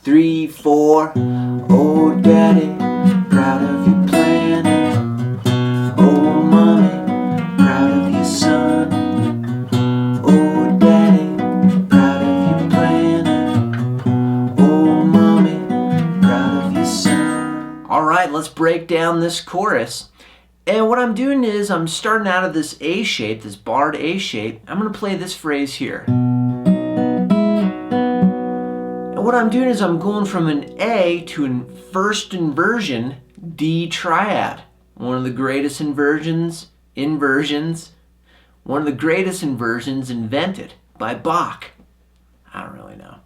3, 4. Oh, Daddy, proud of you planning. Oh, Mommy, proud of you, son. Oh, Daddy, proud of you planning. Oh, Mommy, proud of you, son. All right, let's break down this chorus. And what I'm doing is I'm starting out of this A shape, this barred A shape. I'm going to play this phrase here. And what I'm doing is I'm going from an A to a first inversion D triad. One of the greatest inversions invented by Bach. I don't really know.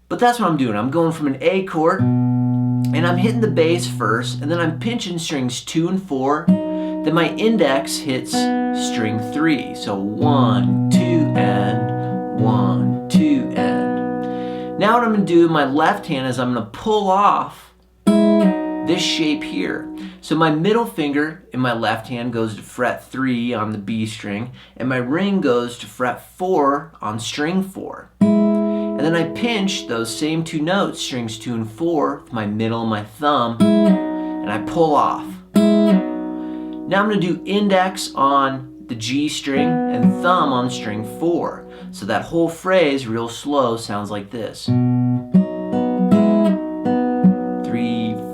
But that's what I'm doing. I'm going from an A chord and I'm hitting the bass first, and then I'm pinching strings 2 and 4. Then my index hits string 3. So 1, 2, and 1, 2, and. Now what I'm going to do in my left hand is I'm going to pull off this shape here. So my middle finger in my left hand goes to fret 3 on the B string, and my ring goes to fret 4 on string 4. And then I pinch those same 2 notes, strings 2 and 4, with my middle and my thumb, and I pull off. Now I'm going to do index on the G string and thumb on string 4. So that whole phrase, real slow, sounds like this. 3,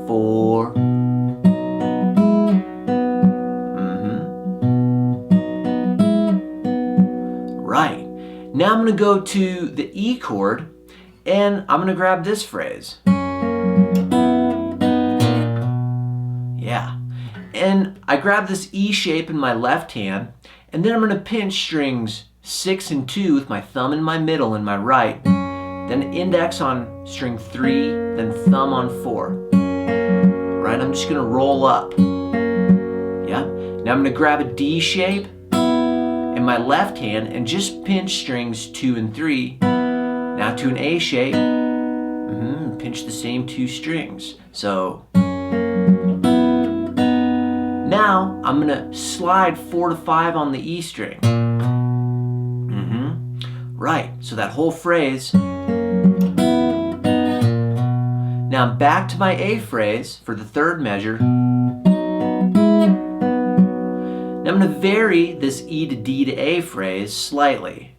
4. Right. Now I'm going to go to the E chord, and I'm going to grab this phrase. Yeah. And I grab this E shape in my left hand, and then I'm going to pinch strings 6 and 2 with my thumb in my middle and my right, then index on string 3, then thumb on 4. Right, I'm just going to roll up. Yeah. Now I'm going to grab a D shape in my left hand and just pinch strings 2 and 3. Now to an A shape, pinch the same 2 strings. So now I'm going to slide 4 to 5 on the E string. Right, so that whole phrase. Now I'm back to my A phrase for the third measure. Now I'm going to vary this E to D to A phrase slightly.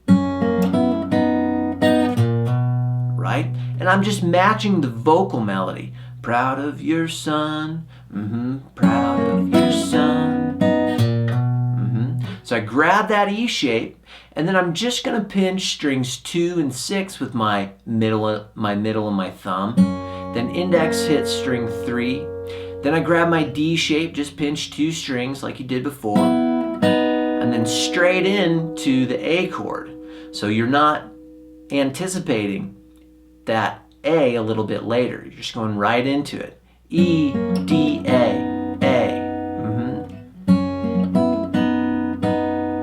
Right? And I'm just matching the vocal melody. Proud of your son, proud of your son. So I grab that E shape, and then I'm just going to pinch strings 2 and 6 with my middle and my thumb. Then index hits string 3. Then I grab my D shape, just pinch 2 strings like you did before, and then straight into the A chord. So you're not anticipating that A a little bit later. You're just going right into it. E, D, A, A.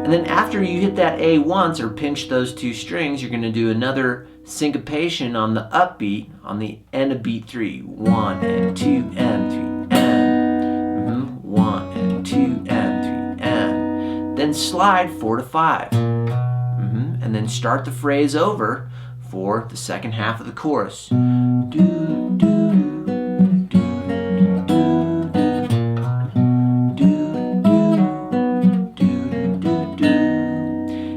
And then after you hit that A once or pinch those 2 strings, you're going to do another syncopation on the upbeat on the end of beat 3. 1 and 2 and 3 and. 1 and 2 and 3 and. Then slide 4 to 5. And then start the phrase over for the second half of the chorus.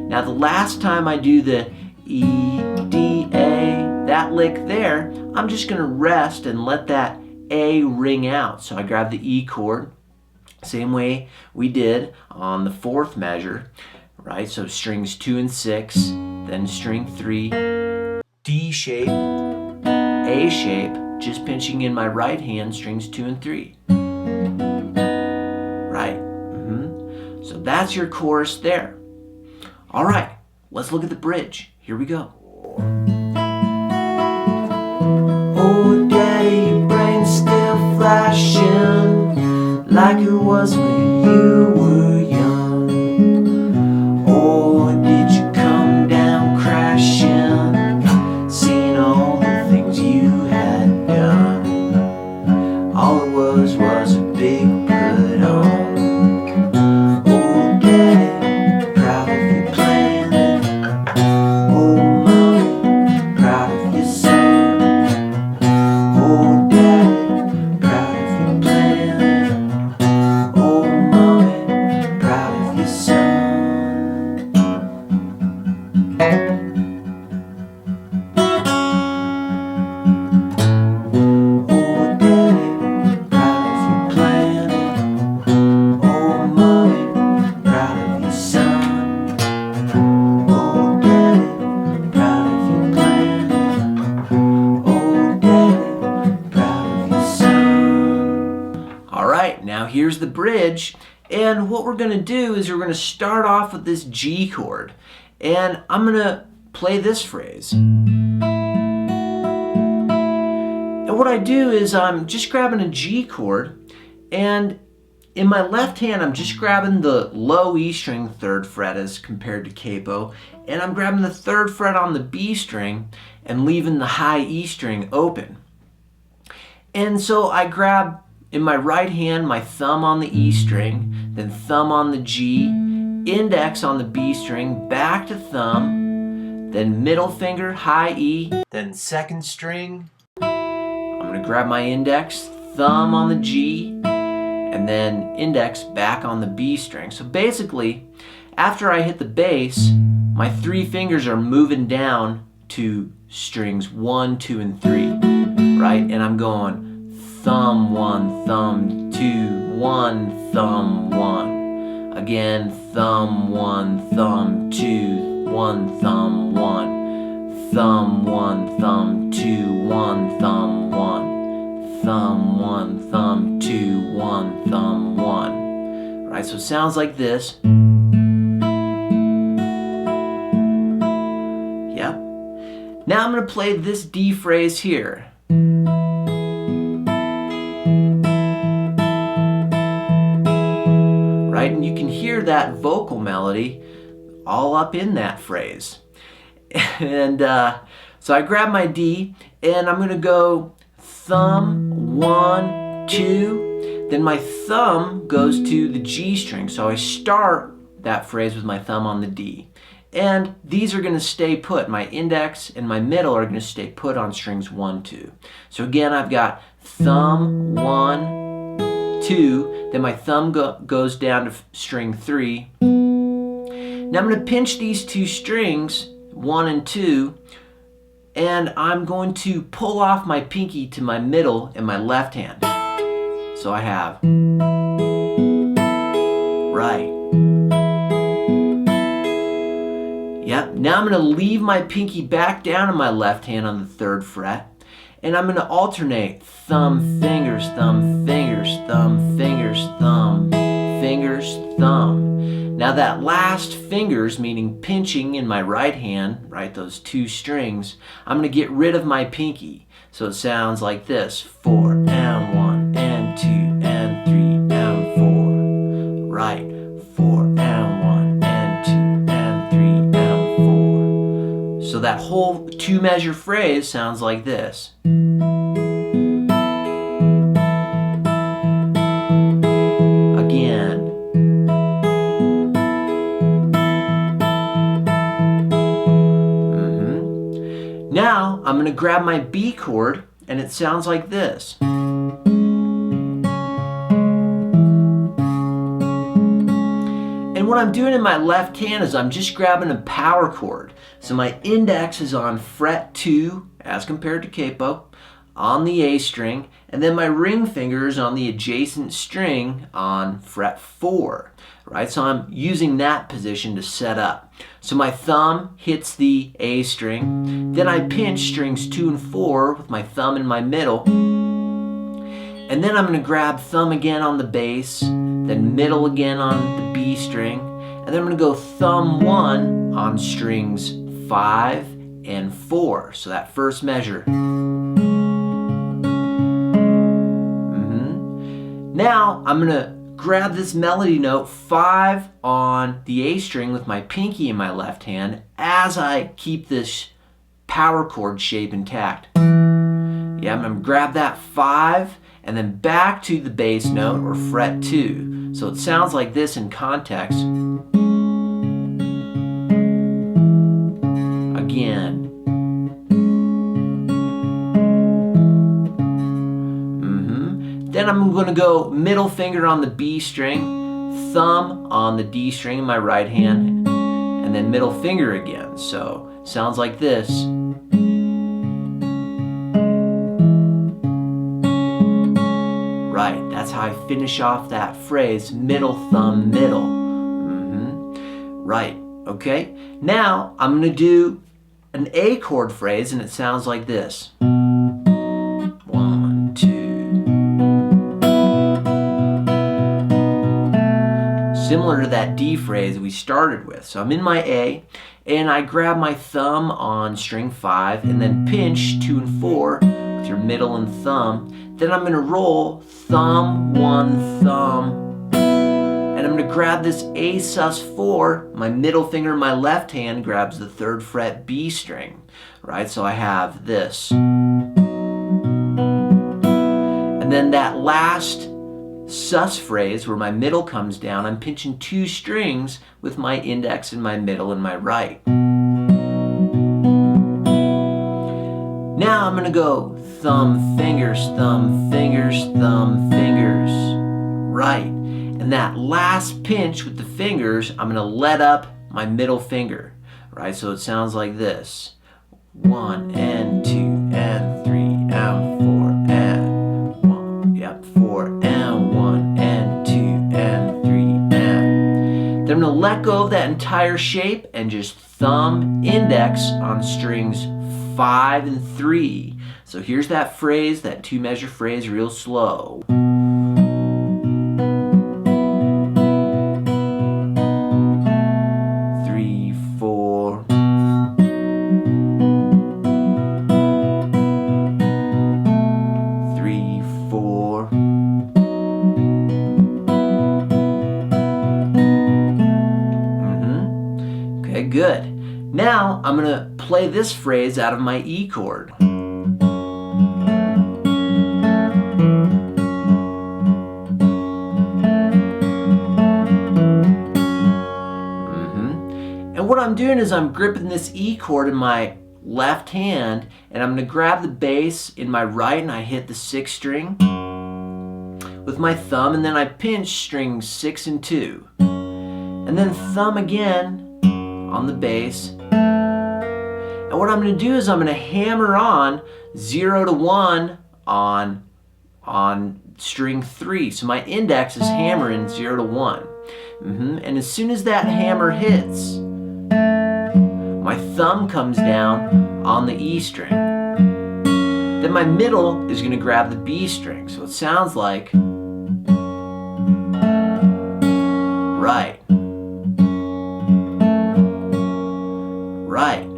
Now the last time I do the E, D, A, that lick there, I'm just going to rest and let that A ring out. So I grab the E chord, same way we did on the 4th measure, right? So strings 2 and 6, then string 3, D shape, A shape, just pinching in my right hand, strings 2 and 3. Right? So that's your chorus there. All right, let's look at the bridge. Here we go. Oh, Daddy, your brain's still flashing like it was when you were young. Oh, did you come down crashing, seeing all the things you had done? All it was a big put on. the bridge. And what we're going to do is we're going to start off with this G chord. And I'm going to play this phrase. And what I do is I'm just grabbing a G chord, and in my left hand I'm just grabbing the low E string 3rd fret as compared to capo, and I'm grabbing the 3rd fret on the B string and leaving the high E string open. And so I grab in my right hand my thumb on the E string, then thumb on the G, index on the B string, back to thumb, then middle finger, high E, then 2nd string. I'm going to grab my index, thumb on the G, and then index back on the B string. So basically, after I hit the bass, my 3 fingers are moving down to strings 1, 2, and 3, right? And I'm going thumb 1, thumb 2, 1, thumb 1. Again, thumb 1, thumb 2, 1, thumb 1. Thumb 1, thumb 2, 1, thumb 1. Thumb 1, thumb 2, 1, thumb 1. Right, so it sounds like this. Yep. Now I'm going to play this D phrase here. Right, and you can hear that vocal melody all up in that phrase. And so I grab my D, and I'm going to go thumb 1, 2, then my thumb goes to the G string. So I start that phrase with my thumb on the D. And these are going to stay put. My index and my middle are going to stay put on strings 1, 2. So again, I've got thumb 1, 2, then my thumb goes down to string 3. Now I'm going to pinch these 2 strings, 1 and 2, and I'm going to pull off my pinky to my middle in my left hand. So I have right. Yep, now I'm going to leave my pinky back down in my left hand on the 3rd fret, and I'm going to alternate thumb, fingers, thumb, fingers, thumb, fingers, thumb, fingers, thumb. Now that last fingers, meaning pinching in my right hand, right, those 2 strings, I'm going to get rid of my pinky. So it sounds like this: 4 and 1 and 2 and 3 and 4. Right, 4 and 1 and 2 and 3 and 4. So that whole 2-measure phrase sounds like this. Again. Now I'm going to grab my B chord, and it sounds like this. And what I'm doing in my left hand is I'm just grabbing a power chord. So my index is on fret 2, as compared to capo, on the A string, and then my ring finger is on the adjacent string on fret 4. Right, so I'm using that position to set up. So my thumb hits the A string, then I pinch strings 2 and 4 with my thumb in my middle, and then I'm going to grab thumb again on the bass, then middle again on the B string, and then I'm going to go thumb 1 on strings 5 and 4. So that first measure. Now I'm going to grab this melody note 5 on the A string with my pinky in my left hand as I keep this power chord shape intact. Yeah, I'm going to grab that 5 and then back to the bass note or fret 2. So it sounds like this in context. Again. Then I'm going to go middle finger on the B string, thumb on the D string in my right hand, and then middle finger again. So it sounds like this. Right, that's how I finish off that phrase, middle thumb, middle. Right, okay. Now I'm going to do an A chord phrase, and it sounds like this. 1, 2. similar to that D phrase we started with. So I'm in my A, and I grab my thumb on string 5 and then pinch 2 and 4 with your middle and thumb. Then I'm going to roll thumb, 1, thumb, and I'm going to grab this A sus4. My middle finger in my left hand grabs the 3rd fret B string, right? So I have this. And then that last sus phrase where my middle comes down, I'm pinching 2 strings with my index in my middle and my right. Now I'm going to go thumb, fingers, thumb, fingers, thumb, fingers, right. And that last pinch with the fingers, I'm going to let up my middle finger, right? So it sounds like this. 1 and 2 and 3 and 4 and 1. Yep, 4 and 1 and 2 and 3 and. Then I'm going to let go of that entire shape and just thumb, index on strings 5 and 3. So here's that phrase, that 2-measure phrase, real slow. 3, 4. 3, 4. Okay, good. Now I'm going to play this phrase out of my E chord. And what I'm doing is I'm gripping this E chord in my left hand, and I'm going to grab the bass in my right, and I hit the 6th string with my thumb, and then I pinch strings 6 and 2. And then thumb again on the bass. And what I'm going to do is I'm going to hammer on 0 to 1 on string 3. So my index is hammering 0 to 1. And as soon as that hammer hits, my thumb comes down on the E string. Then my middle is going to grab the B string. So it sounds like right. Right.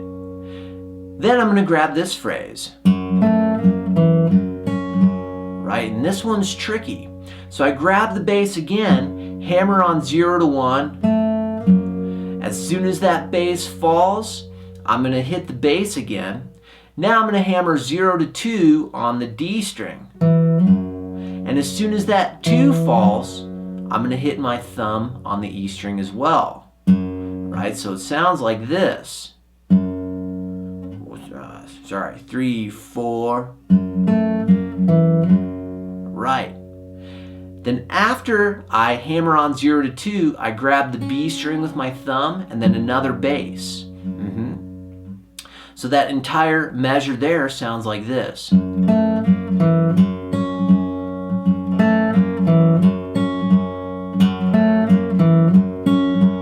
Then I'm going to grab this phrase. Right, and this one's tricky. So I grab the bass again, hammer on 0 to 1. As soon as that bass falls, I'm going to hit the bass again. Now I'm going to hammer 0 to 2 on the D string. And as soon as that 2 falls, I'm going to hit my thumb on the E string as well. Right, so it sounds like this. 3, 4. Right. Then after I hammer on 0 to 2, I grab the B string with my thumb and then another bass. So that entire measure there sounds like this.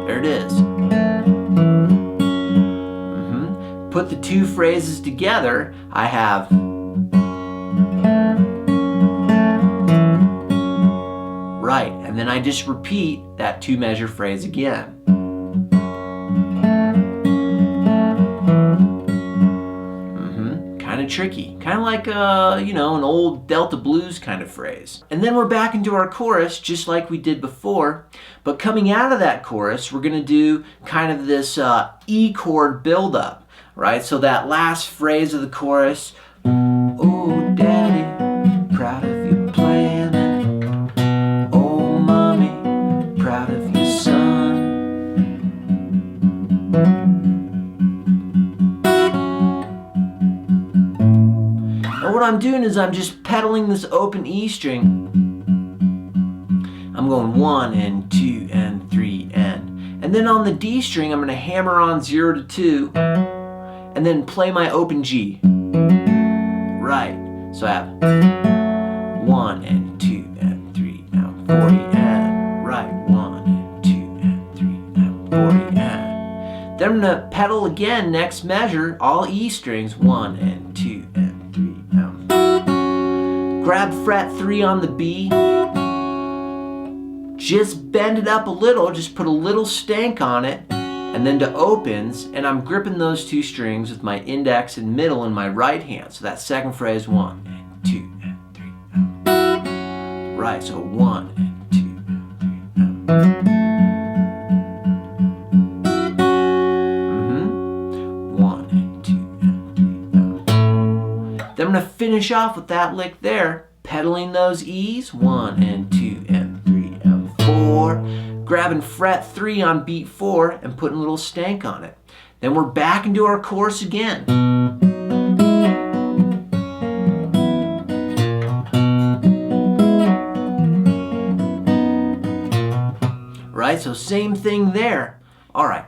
There it is. Put the 2 phrases together, I have right, and then I just repeat that 2-measure phrase again. Kind of tricky, kind of like an old Delta blues kind of phrase. And then we're back into our chorus just like we did before, but coming out of that chorus, we're going to do kind of this E chord buildup. Right, so that last phrase of the chorus, oh daddy, proud of your plan. Oh mommy, proud of your son. And what I'm doing is I'm just pedaling this open E string. I'm going 1 and 2 and 3 and then on the D string I'm going to hammer on 0 to 2. And then play my open G. Right. So I have 1 and 2 and 3 and 40 and right. 1 and 2 and 3 and 40 and. Then I'm gonna pedal again, next measure, all E strings, 1 and 2 and 3 and. Grab fret 3 on the B. just bend it up a little, just put a little stank on it, and then to opens, and I'm gripping those two strings with my index and middle in my right hand. So that second phrase, 1 and 2 and 3. Right, so 1 and 2 and 3. 1 and 2 and 3. Then I'm going to finish off with that lick there, pedaling those E's, 1 and 2 and 3 and 4. Grabbing fret 3 on beat 4 and putting a little stank on it. Then we're back into our chorus again. Right, so same thing there. All right,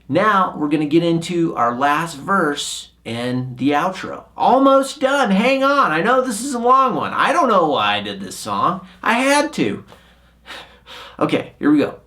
now we're gonna get into our last verse and the outro. Almost done, hang on. I know this is a long one. I don't know why I did this song. I had to. Okay, here we go.